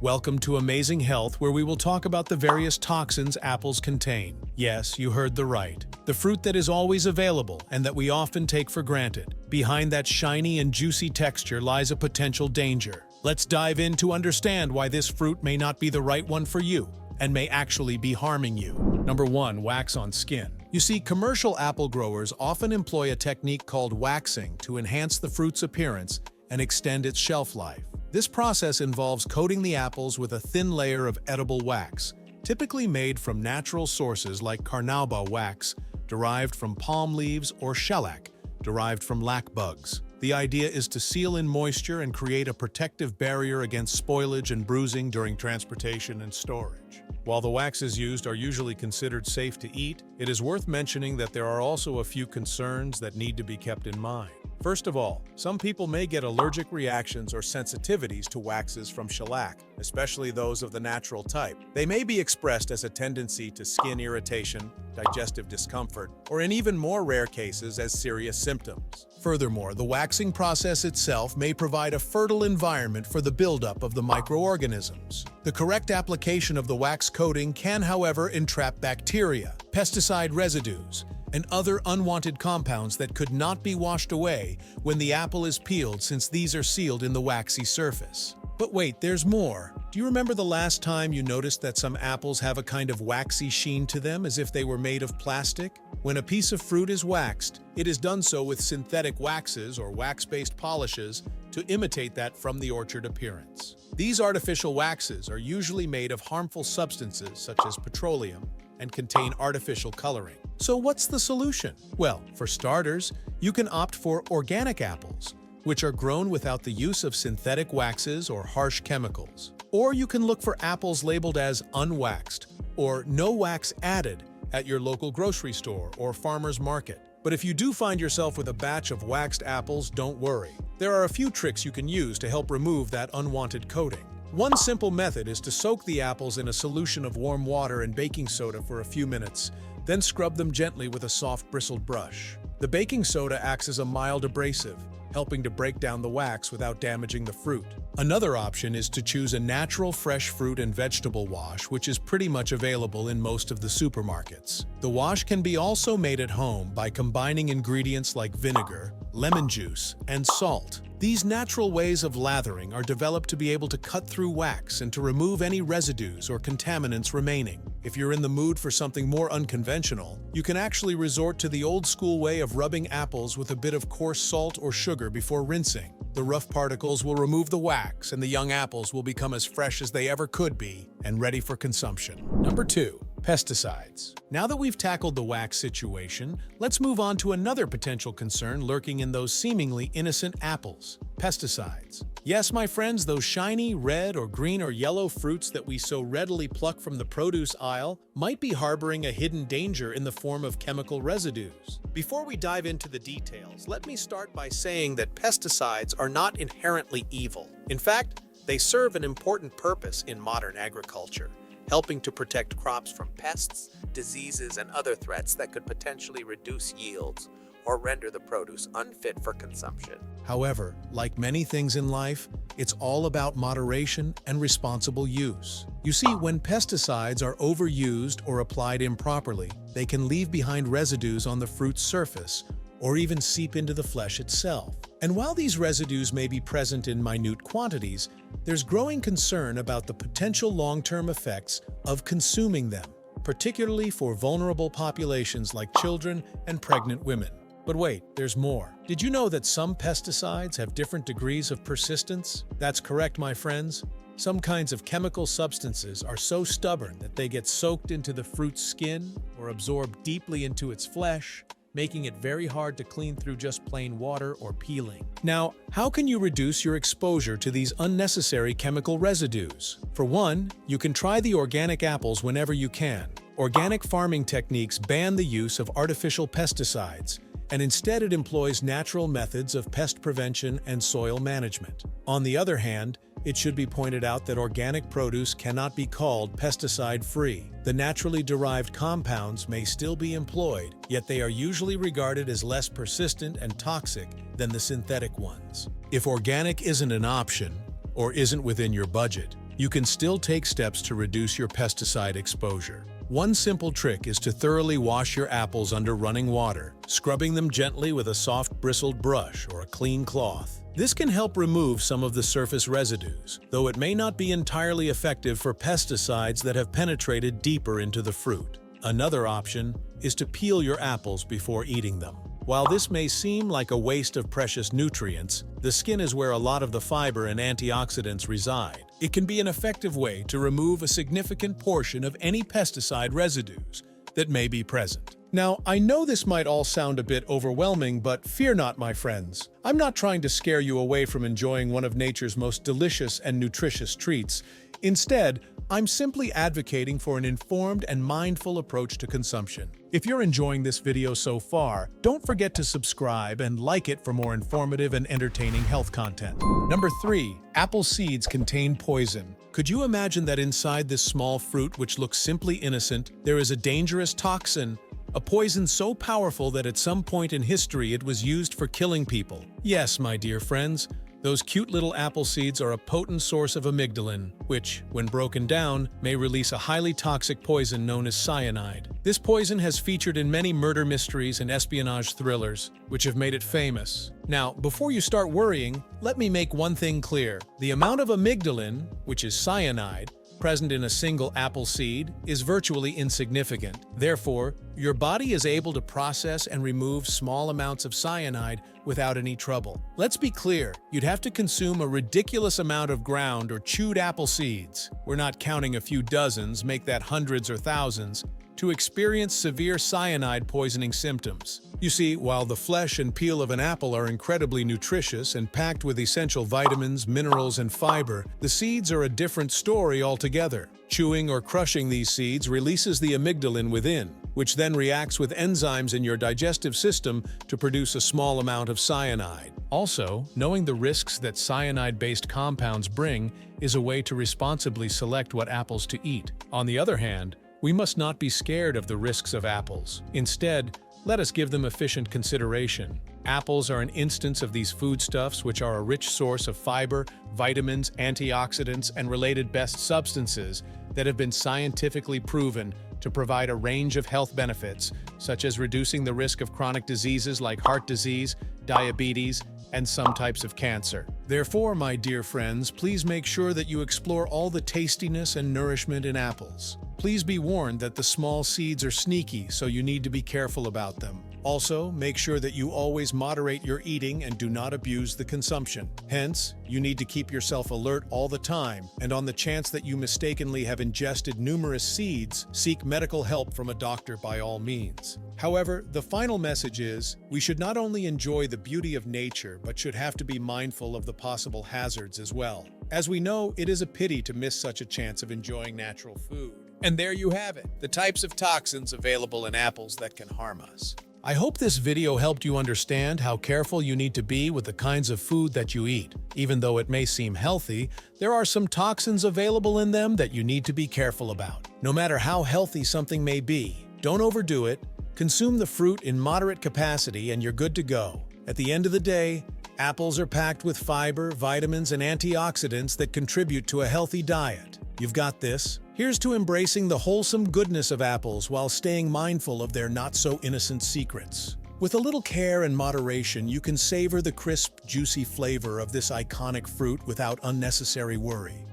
Welcome to Amazing Health, where we will talk about the various toxins apples contain. Yes, you heard the right. The fruit that is always available and that we often take for granted. Behind that shiny and juicy texture lies a potential danger. Let's dive in to understand why this fruit may not be the right one for you and may actually be harming you. Number 1. Wax on skin. You see, commercial apple growers often employ a technique called waxing to enhance the fruit's appearance and extend its shelf life. This process involves coating the apples with a thin layer of edible wax, typically made from natural sources like carnauba wax, derived from palm leaves, or shellac, derived from lac bugs. The idea is to seal in moisture and create a protective barrier against spoilage and bruising during transportation and storage. While the waxes used are usually considered safe to eat, it is worth mentioning that there are also a few concerns that need to be kept in mind. First of all, some people may get allergic reactions or sensitivities to waxes from shellac, especially those of the natural type. They may be expressed as a tendency to skin irritation, digestive discomfort, or in even more rare cases as serious symptoms. Furthermore, the waxing process itself may provide a fertile environment for the buildup of the microorganisms. The correct application of the wax coating can, however, entrap bacteria, pesticide residues, and other unwanted compounds that could not be washed away when the apple is peeled, since these are sealed in the waxy surface. But wait, there's more. Do you remember the last time you noticed that some apples have a kind of waxy sheen to them, as if they were made of plastic? When a piece of fruit is waxed, it is done so with synthetic waxes or wax-based polishes to imitate that from the orchard appearance. These artificial waxes are usually made of harmful substances such as petroleum and contain artificial coloring. So what's the solution? Well, for starters, you can opt for organic apples, which are grown without the use of synthetic waxes or harsh chemicals. Or you can look for apples labeled as unwaxed or no wax added at your local grocery store or farmer's market. But if you do find yourself with a batch of waxed apples, don't worry. There are a few tricks you can use to help remove that unwanted coating. One simple method is to soak the apples in a solution of warm water and baking soda for a few minutes, then scrub them gently with a soft bristled brush. The baking soda acts as a mild abrasive, helping to break down the wax without damaging the fruit. Another option is to choose a natural fresh fruit and vegetable wash, which is pretty much available in most of the supermarkets. The wash can be also made at home by combining ingredients like vinegar, lemon juice, and salt. These natural ways of lathering are developed to be able to cut through wax and to remove any residues or contaminants remaining. If you're in the mood for something more unconventional, you can actually resort to the old-school way of rubbing apples with a bit of coarse salt or sugar before rinsing. The rough particles will remove the wax, and the young apples will become as fresh as they ever could be and ready for consumption. Number 2. Pesticides. Now that we've tackled the wax situation, let's move on to another potential concern lurking in those seemingly innocent apples: pesticides. Yes, my friends, those shiny red or green or yellow fruits that we so readily pluck from the produce aisle might be harboring a hidden danger in the form of chemical residues. Before we dive into the details, let me start by saying that pesticides are not inherently evil. In fact, they serve an important purpose in modern agriculture, helping to protect crops from pests, diseases, and other threats that could potentially reduce yields or render the produce unfit for consumption. However, like many things in life, it's all about moderation and responsible use. You see, when pesticides are overused or applied improperly, they can leave behind residues on the fruit's surface or even seep into the flesh itself. And while these residues may be present in minute quantities, there's growing concern about the potential long-term effects of consuming them, particularly for vulnerable populations like children and pregnant women. But wait, there's more. Did you know that some pesticides have different degrees of persistence? That's correct, my friends. Some kinds of chemical substances are so stubborn that they get soaked into the fruit's skin or absorb deeply into its flesh, making it very hard to clean through just plain water or peeling. Now, how can you reduce your exposure to these unnecessary chemical residues? For one, you can try the organic apples whenever you can. Organic farming techniques ban the use of artificial pesticides, and instead it employs natural methods of pest prevention and soil management. On the other hand, it should be pointed out that organic produce cannot be called pesticide-free. The naturally derived compounds may still be employed, yet they are usually regarded as less persistent and toxic than the synthetic ones. If organic isn't an option, or isn't within your budget, you can still take steps to reduce your pesticide exposure. One simple trick is to thoroughly wash your apples under running water, scrubbing them gently with a soft bristled brush or a clean cloth. This can help remove some of the surface residues, though it may not be entirely effective for pesticides that have penetrated deeper into the fruit. Another option is to peel your apples before eating them. While this may seem like a waste of precious nutrients, the skin is where a lot of the fiber and antioxidants reside. It can be an effective way to remove a significant portion of any pesticide residues that may be present. Now, I know this might all sound a bit overwhelming, but fear not, my friends. I'm not trying to scare you away from enjoying one of nature's most delicious and nutritious treats. Instead, I'm simply advocating for an informed and mindful approach to consumption. If you're enjoying this video so far, don't forget to subscribe and like it for more informative and entertaining health content. Number 3. Apple seeds contain poison. Could you imagine that inside this small fruit, which looks simply innocent, there is a dangerous toxin? A poison so powerful that at some point in history it was used for killing people. Yes, my dear friends, those cute little apple seeds are a potent source of amygdalin, which, when broken down, may release a highly toxic poison known as cyanide. This poison has featured in many murder mysteries and espionage thrillers, which have made it famous. Now, before you start worrying, let me make one thing clear. The amount of amygdalin, which is cyanide, present in a single apple seed is virtually insignificant. Therefore, your body is able to process and remove small amounts of cyanide without any trouble. Let's be clear, you'd have to consume a ridiculous amount of ground or chewed apple seeds, we're not counting a few dozens, make that hundreds or thousands, to experience severe cyanide poisoning symptoms. You see, while the flesh and peel of an apple are incredibly nutritious and packed with essential vitamins, minerals, and fiber, the seeds are a different story altogether. Chewing or crushing these seeds releases the amygdalin within, which then reacts with enzymes in your digestive system to produce a small amount of cyanide. Also, knowing the risks that cyanide-based compounds bring is a way to responsibly select what apples to eat. On the other hand, we must not be scared of the risks of apples. Instead, let us give them efficient consideration. Apples are an instance of these foodstuffs, which are a rich source of fiber, vitamins, antioxidants, and related best substances that have been scientifically proven to provide a range of health benefits, such as reducing the risk of chronic diseases like heart disease, diabetes, and some types of cancer. Therefore, my dear friends, please make sure that you explore all the tastiness and nourishment in apples. Please be warned that the small seeds are sneaky, so you need to be careful about them. Also, make sure that you always moderate your eating and do not abuse the consumption. Hence, you need to keep yourself alert all the time, and on the chance that you mistakenly have ingested numerous seeds, seek medical help from a doctor by all means. However, the final message is, we should not only enjoy the beauty of nature, but should have to be mindful of the possible hazards as well. As we know, it is a pity to miss such a chance of enjoying natural food. And there you have it, the types of toxins available in apples that can harm us. I hope this video helped you understand how careful you need to be with the kinds of food that you eat. Even though it may seem healthy, there are some toxins available in them that you need to be careful about. No matter how healthy something may be, don't overdo it. Consume the fruit in moderate capacity and you're good to go. At the end of the day, apples are packed with fiber, vitamins, and antioxidants that contribute to a healthy diet. You've got this. Here's to embracing the wholesome goodness of apples while staying mindful of their not-so-innocent secrets. With a little care and moderation, you can savor the crisp, juicy flavor of this iconic fruit without unnecessary worry.